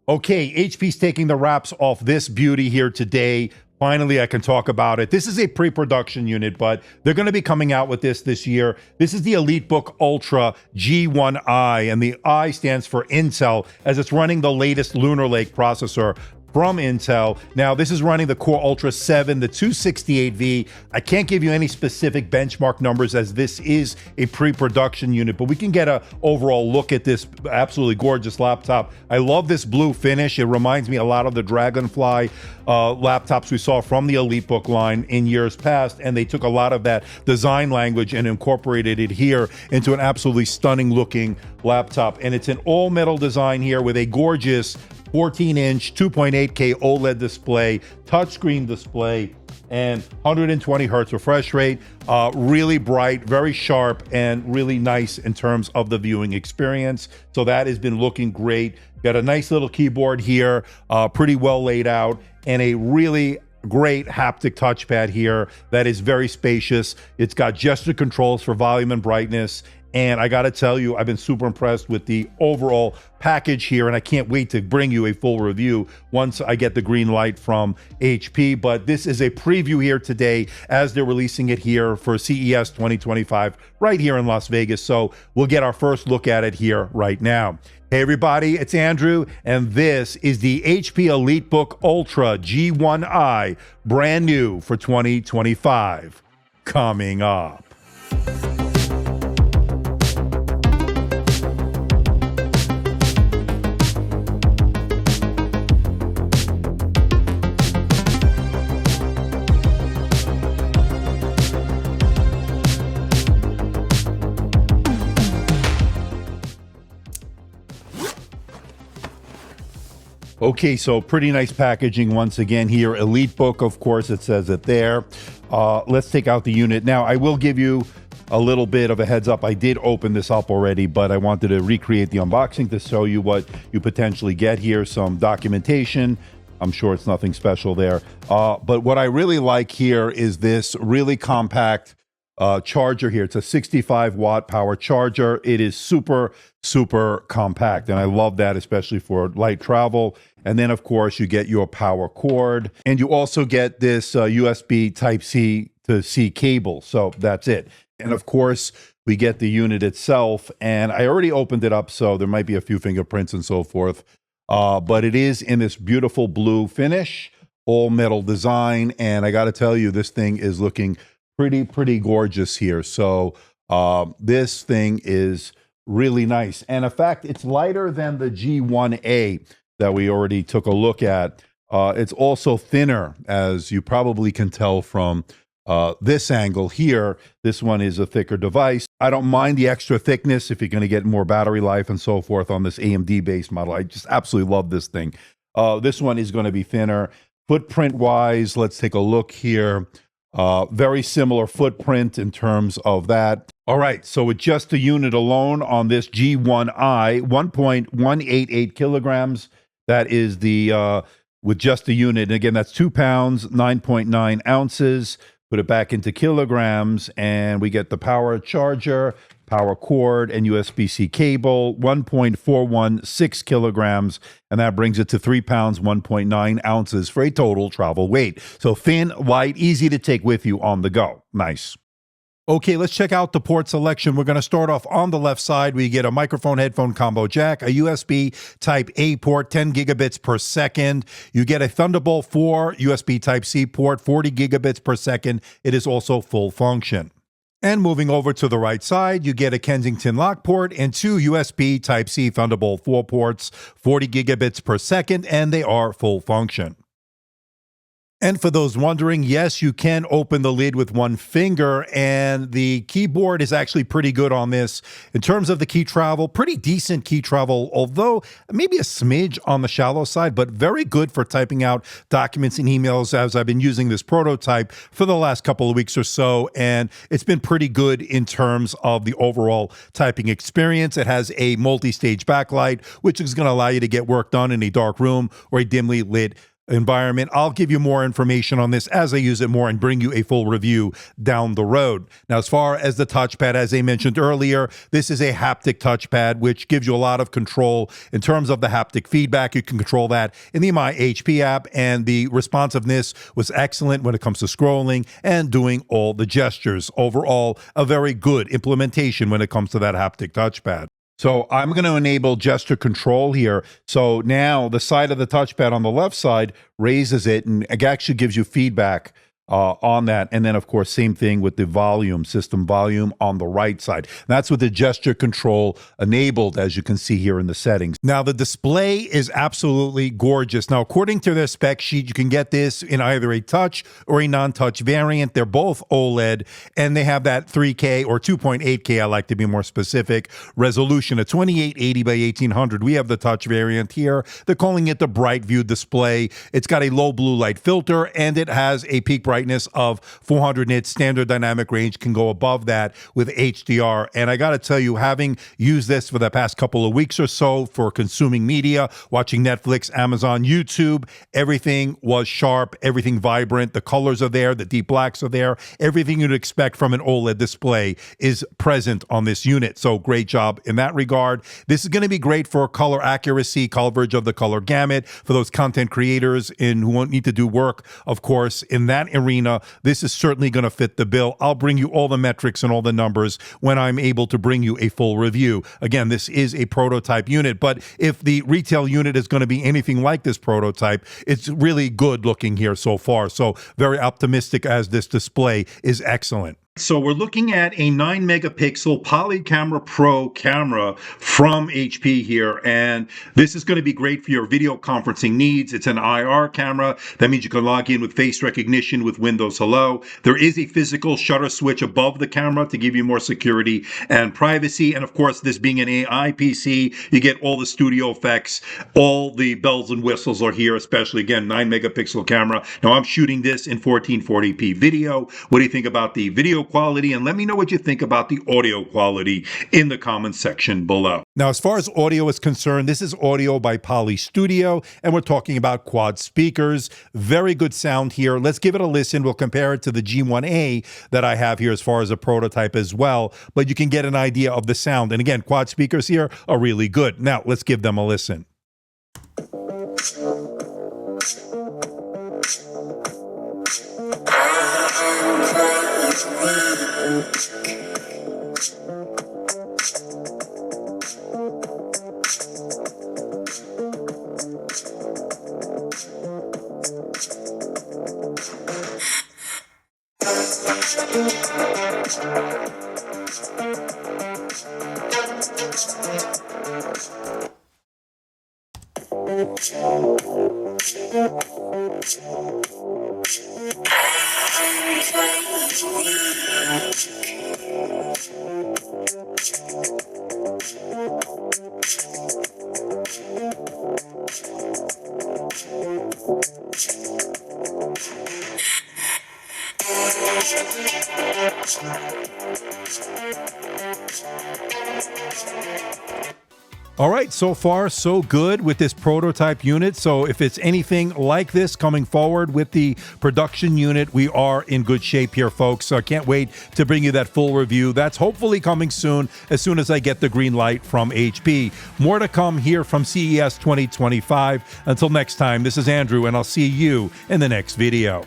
Okay, HP's taking the wraps off this beauty here today. Finally, I can talk about it. This is a pre-production unit, but they're going to be coming out with this year. This is the EliteBook Ultra G1i, and the I stands for Intel, as it's running the latest Lunar Lake processor from Intel. Now, this is running the Core Ultra 7, the 268V. I can't give you any specific benchmark numbers as this is a pre-production unit, but we can get an overall look at this absolutely gorgeous laptop. I love this blue finish. It reminds me a lot of the Dragonfly laptops we saw from the EliteBook line in years past, and they took a lot of that design language and incorporated it here into an absolutely stunning looking laptop. And it's an all metal design here with a gorgeous 14-inch 2.8K OLED display, touchscreen display, and 120 hertz refresh rate. Really bright, very sharp, and really nice in terms of the viewing experience. So that has been looking great. Got a nice little keyboard here, pretty well laid out, and a really great haptic touchpad here that is very spacious. It's got gesture controls for volume and brightness. And I got to tell you, I've been super impressed with the overall package here, and I can't wait to bring you a full review once I get the green light from HP. But this is a preview here today as they're releasing it here for CES 2025 right here in Las Vegas. So we'll get our first look at it here right now. Hey everybody, it's Andrew, and this is the HP EliteBook Ultra G1i, brand new for 2025. Coming up. Okay, so pretty nice packaging once again here. EliteBook, of course, it says it there. Let's take out the unit. Now, I will give you a little bit of a heads up. I did open this up already, but I wanted to recreate the unboxing to show you what you potentially get here. Some documentation. I'm sure it's nothing special there. But what I really like here is this really compact charger here. It's a 65-watt power charger. It is super, super compact, and I love that, especially for light travel. And then, of course, you get your power cord, and you also get this USB Type-C to C cable. So that's it. And of course, we get the unit itself, and I already opened it up, so there might be a few fingerprints and so forth. But it is in this beautiful blue finish, all metal design, and I got to tell you, this thing is looking pretty gorgeous here. So this thing is really nice, and in fact, it's lighter than the G1a that we already took a look at. It's also thinner, as you probably can tell from this angle here. This one is a thicker device. I don't mind the extra thickness if you're going to get more battery life and so forth on this AMD based model. I just absolutely love this thing. This one is going to be thinner. Footprint wise, let's take a look here. Very similar footprint in terms of that. All right, so with just the unit alone on this G1i, 1.188 kilograms. That is the, with just the unit. And again, that's 2 pounds, 9.9 ounces. Put it back into kilograms, and we get the power charger, power cord, and USB-C cable, 1.416 kilograms, and that brings it to 3 pounds, 1.9 ounces for a total travel weight. So thin, light, easy to take with you on the go. Nice. Okay, let's check out the port selection. We're going to start off on the left side. We get a microphone headphone combo jack, a USB Type-A port, 10 gigabits per second. You get a Thunderbolt 4 USB Type-C port, 40 gigabits per second. It is also full function. And moving over to the right side, you get a Kensington lock port and 2 USB Type-C Thunderbolt 4 ports, 40 gigabits per second, and they are full function. And for those wondering, yes, you can open the lid with one finger, and the keyboard is actually pretty good on this. In terms of the key travel, pretty decent key travel, although maybe a smidge on the shallow side, but very good for typing out documents and emails, as I've been using this prototype for the last couple of weeks or so, and it's been pretty good in terms of the overall typing experience. It has a multi-stage backlight, which is going to allow you to get work done in a dark room or a dimly lit environment. I'll give you more information on this as I use it more and bring you a full review down the road. Now, as far as the touchpad, as I mentioned earlier, this is a haptic touchpad, which gives you a lot of control in terms of the haptic feedback. You can control that in the My HP app, and the responsiveness was excellent when it comes to scrolling and doing all the gestures. Overall, a very good implementation when it comes to that haptic touchpad. So I'm going to enable gesture control here. So now the side of the touchpad on the left side raises it, and it actually gives you feedback on that. And then, of course, same thing with the volume, system volume on the right side. That's with the gesture control enabled, as you can see here in the settings. Now, the display is absolutely gorgeous. Now, according to their spec sheet, you can get this in either a touch or a non-touch variant. They're both OLED, and they have that 3K or 2.8K, I like to be more specific, resolution, a 2880 by 1800. We have the touch variant here. They're calling it the Bright View display. It's got a low blue light filter, and it has a peak brightness of 400 nits. Standard dynamic range can go above that with HDR. And I got to tell you, having used this for the past couple of weeks or so for consuming media, watching Netflix, Amazon, YouTube, everything was sharp, everything vibrant. The colors are there, the deep blacks are there. Everything you'd expect from an OLED display is present on this unit. So great job in that regard. This is going to be great for color accuracy, coverage of the color gamut, for those content creators who won't need to do work, of course, in that arena. This is certainly going to fit the bill. I'll bring you all the metrics and all the numbers when I'm able to bring you a full review. Again, this is a prototype unit, but if the retail unit is going to be anything like this prototype, it's really good looking here so far. So very optimistic, as this display is excellent. So we're looking at a 9 megapixel Polycamera Pro camera from HP here, and this is going to be great for your video conferencing needs. It's an IR camera. That means you can log in with face recognition with Windows Hello. There is a physical shutter switch above the camera to give you more security and privacy. And of course, this being an AI PC, you get all the studio effects, all the bells and whistles are here, especially, again, 9 megapixel camera. Now I'm shooting this in 1440p video. What do you think about the video quality? And let me know what you think about the audio quality in the comments section below. Now, as far as audio is concerned, this is audio by Poly Studio, and we're talking about quad speakers. Very good sound here. Let's give it a listen. We'll compare it to the G1i that I have here as far as a prototype as well, but you can get an idea of the sound. And again, quad speakers here are really good. Now, let's give them a listen. All right, so far so good with this prototype unit. So if it's anything like this coming forward with the production unit, we are in good shape here, folks. So I can't wait to bring you that full review. That's hopefully coming soon as I get the green light from HP. More to come here from CES 2025. Until next time, this is Andrew, and I'll see you in the next video.